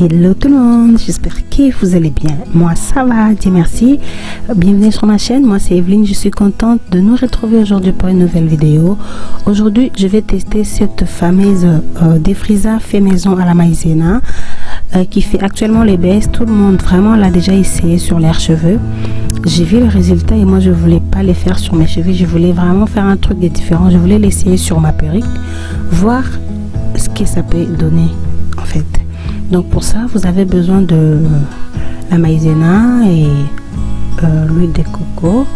Hello tout le monde, j'espère que vous allez bien. Moi ça va, Dieu merci. Bienvenue sur ma chaîne, moi c'est Evelyne, je suis contente de nous retrouver aujourd'hui pour une nouvelle vidéo. Aujourd'hui je vais tester cette fameuse défrisage fait maison à la maïzena qui fait actuellement les baisses. Tout le monde vraiment l'a déjà essayé sur leurs cheveux. J'ai vu le résultat et moi je voulais pas les faire sur mes cheveux, je voulais vraiment faire un truc de différent. Je voulais l'essayer sur ma perruque, voir ce que ça peut donner en fait. Donc pour ça vous avez besoin de la maïzena et l'huile de coco.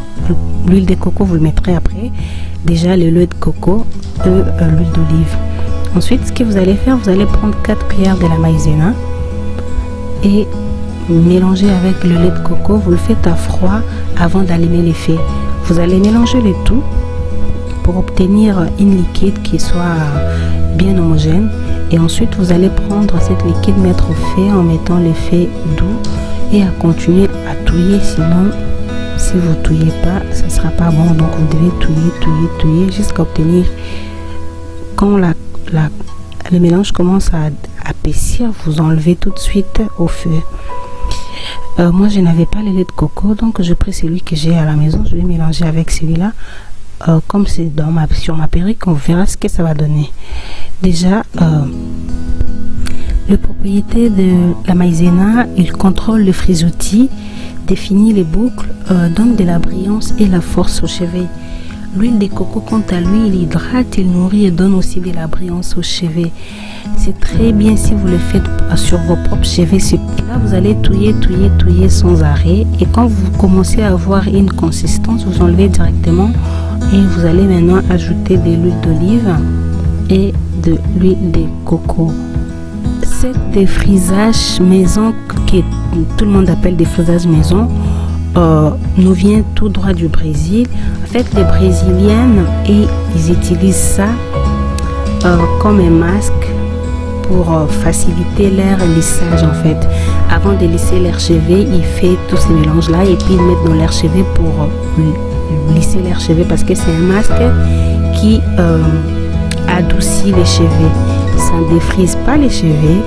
L'huile de coco vous le mettrez après, déjà l'huile de coco et l'huile d'olive. Ensuite ce que vous allez faire, vous allez prendre 4 cuillères de la maïzena et mélanger avec le lait de coco. Vous le faites à froid avant d'allumer les feux. Vous allez mélanger le tout pour obtenir une liquide qui soit bien homogène. Et ensuite vous allez prendre cette liquide, mettre au feu en mettant le feu doux et à continuer à touiller, sinon si vous touillez pas ça sera pas bon. Donc vous devez touiller jusqu'à obtenir, quand le mélange commence à épaissir, vous enlevez tout de suite au feu. Moi je n'avais pas le lait de coco, donc je prends celui que j'ai à la maison, je vais mélanger avec celui-là. Comme c'est sur ma perruque, on verra ce que ça va donner. Déjà les propriétés de la maïzena, il contrôle le frisottis, définit les boucles, donne de la brillance et la force aux cheveux. L'huile de coco quant à lui, il hydrate, il nourrit et donne aussi de la brillance aux cheveux. C'est très bien si vous le faites sur vos propres cheveux. Là vous allez touiller sans arrêt, et quand vous commencez à avoir une consistance, vous enlevez directement et vous allez maintenant ajouter de l'huile d'olive et de l'huile de coco. Cet défrisage maison que tout le monde appelle défrisage maison nous vient tout droit du Brésil. En fait les brésiliennes, et ils utilisent ça comme un masque pour faciliter leur lissage. En fait avant de lisser leurs cheveux, ils font tous ces mélanges là et puis ils mettent dans leurs cheveux pour lisser leurs cheveux, parce que c'est un masque qui adoucit les cheveux. Ça ne défrise pas les cheveux,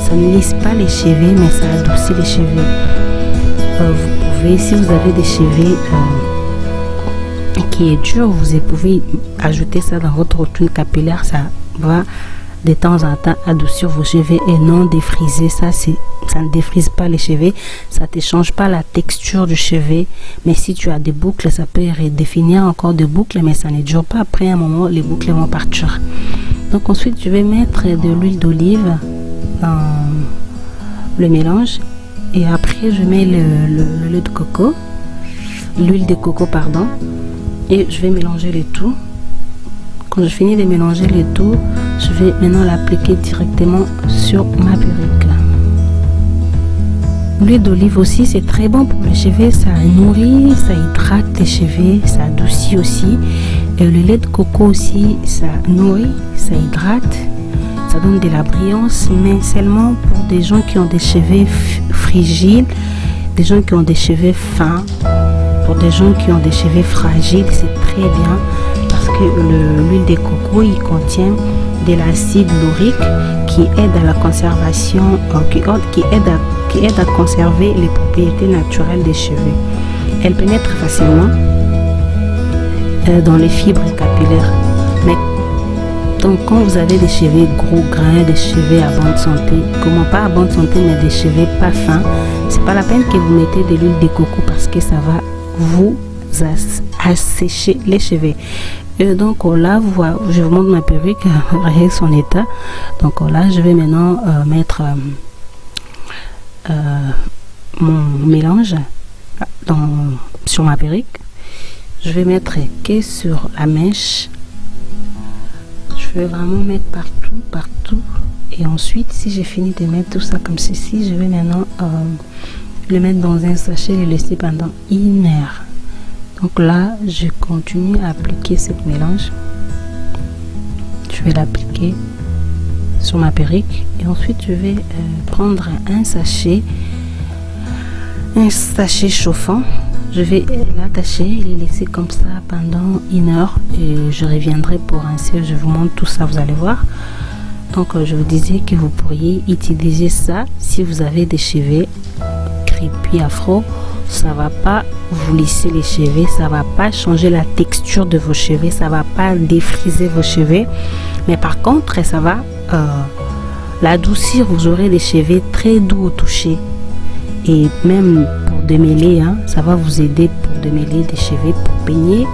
ça ne lisse pas les cheveux, mais ça adoucit les cheveux. Vous pouvez, si vous avez des cheveux qui est dur, vous pouvez ajouter ça dans votre routine capillaire. Ça va de temps en temps adoucir vos cheveux et non défriser. Ça ne défrise pas les cheveux, ça ne change pas la texture du cheveu. Mais si tu as des boucles, ça peut redéfinir encore des boucles, mais ça ne dure pas. Après un moment les boucles vont partir. Donc ensuite je vais mettre de l'huile d'olive dans le mélange, et après je mets le lait de coco, l'huile de coco pardon, et je vais mélanger le tout. Quand je finis de mélanger le tout, je vais maintenant l'appliquer directement sur ma perruque. L'huile d'olive aussi c'est très bon pour les cheveux, ça nourrit, ça hydrate les cheveux, ça adoucit aussi. Et le lait de coco aussi, ça nourrit, ça hydrate, ça donne de la brillance, mais seulement pour des gens qui ont des cheveux fragiles, des gens qui ont des cheveux fins. Pour des gens qui ont des cheveux fragiles, c'est très bien, parce que l'huile de coco il contient de l'acide laurique qui aide à la conservation, qui aide à conserver les propriétés naturelles des cheveux. Elle pénètre facilement dans les fibres capillaires. Mais donc quand vous avez des cheveux gros grains, des cheveux à bonne santé, comment pas à bonne santé mais des cheveux pas fins, c'est pas la peine que vous mettez de l'huile de coco, parce que ça va vous assécher les cheveux. Et donc là je vous montre ma perruque avec son état. Donc là je vais maintenant mettre mon mélange sur ma perruque. Je vais mettre que sur la mèche, je vais vraiment mettre partout, et ensuite si j'ai fini de mettre tout ça comme ceci, je vais maintenant le mettre dans un sachet et le laisser pendant 1 heure. Donc là je continue à appliquer ce mélange, je vais l'appliquer sur ma perruque, et ensuite je vais prendre un sachet chauffant. Je vais l'attacher et les laisser comme ça pendant 1 heure, et je reviendrai pour rincer. Je vous montre tout ça, vous allez voir. Donc je vous disais que vous pourriez utiliser ça si vous avez des cheveux crépus afro. Ça va pas vous lisser les cheveux, ça va pas changer la texture de vos cheveux, ça va pas défriser vos cheveux, mais par contre ça va l'adoucir. Vous aurez des cheveux très doux au toucher, et même pour démêler, ça va vous aider pour démêler des cheveux, pour peigner.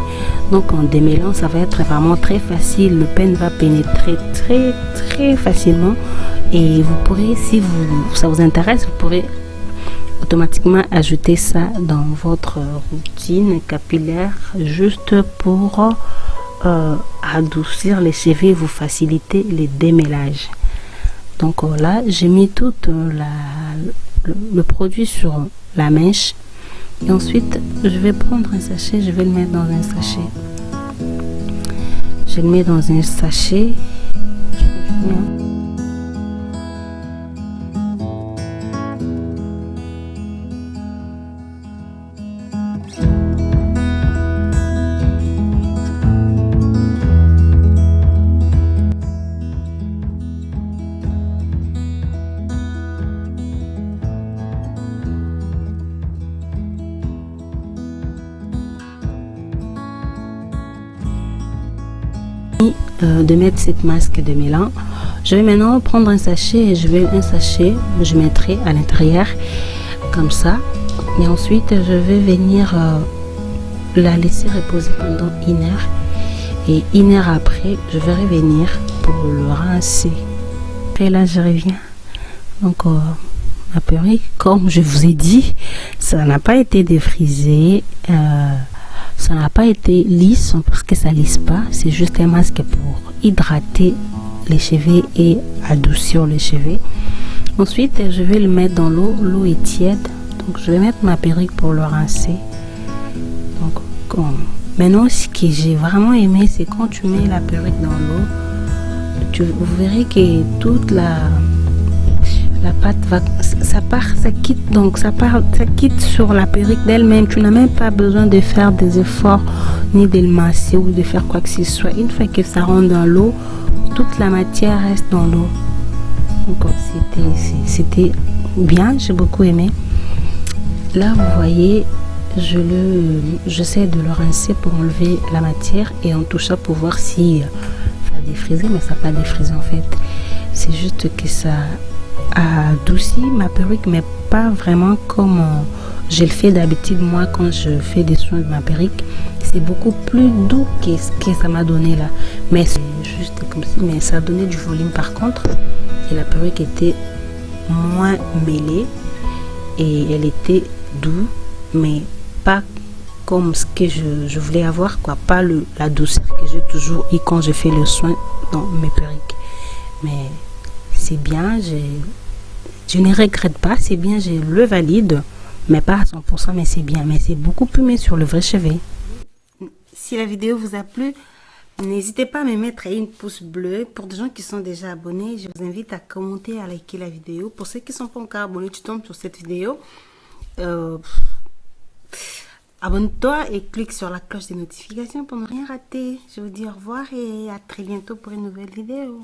Donc en démêlant, ça va être vraiment très facile, le peigne va pénétrer très facilement, et vous pourrez, si ça vous intéresse, vous pourrez automatiquement ajouter ça dans votre routine capillaire, juste pour adoucir les cheveux et vous faciliter les démêlages. Donc là, j'ai mis tout le produit sur la mèche, et ensuite je vais prendre un sachet, je vais le mettre dans un sachet. Je le mets dans un sachet. Je continue, de mettre cette masque de mélange. Je vais maintenant prendre un sachet et je mettrai à l'intérieur comme ça, et ensuite je vais venir la laisser reposer pendant 1 heure, et 1 heure après je vais revenir pour le rincer. Et là je reviens. Donc ma perruque, comme je vous ai dit, ça n'a pas été défrisé, ça n'a pas été lisse parce que ça lisse pas, c'est juste un masque pour hydrater les cheveux et adoucir les cheveux. Ensuite je vais le mettre dans l'eau. L'eau est tiède, donc je vais mettre ma perruque pour le rincer. Donc maintenant, ce que j'ai vraiment aimé, c'est quand tu mets la perruque dans l'eau, vous verrez que toute la pâte ça quitte sur la perruque d'elle-même. Tu n'as même pas besoin de faire des efforts ni de le masser ou de faire quoi que ce soit. Une fois que ça rentre dans l'eau, toute la matière reste dans l'eau. Donc c'était bien, j'ai beaucoup aimé. Là vous voyez, j'essaie de le rincer pour enlever la matière, et en touchant pour voir si ça a défrisé, mais ça n'a pas défrisé en fait. C'est juste que ça a adouci ma perruque, mais pas vraiment comme je le fais d'habitude. Moi, quand je fais des soins de ma perruque, c'est beaucoup plus doux que ce que ça m'a donné là, mais c'est juste comme si, mais ça a donné du volume par contre, et la perruque était moins mêlée et elle était douce, mais pas comme ce que je voulais avoir, quoi, pas la douceur que j'ai toujours eu quand je fais le soin dans mes perruques. Mais c'est bien, je ne regrette pas, c'est bien, je le valide, mais pas à 100%, mais c'est bien, mais c'est beaucoup plus mieux sur le vrai cheveu. Si la vidéo vous a plu, n'hésitez pas à me mettre un pouce bleu. Pour des gens qui sont déjà abonnés, je vous invite à commenter, à liker la vidéo. Pour ceux qui ne sont pas encore abonnés, tu tombes sur cette vidéo, abonne-toi et clique sur la cloche des notifications pour ne rien rater. Je vous dis au revoir et à très bientôt pour une nouvelle vidéo.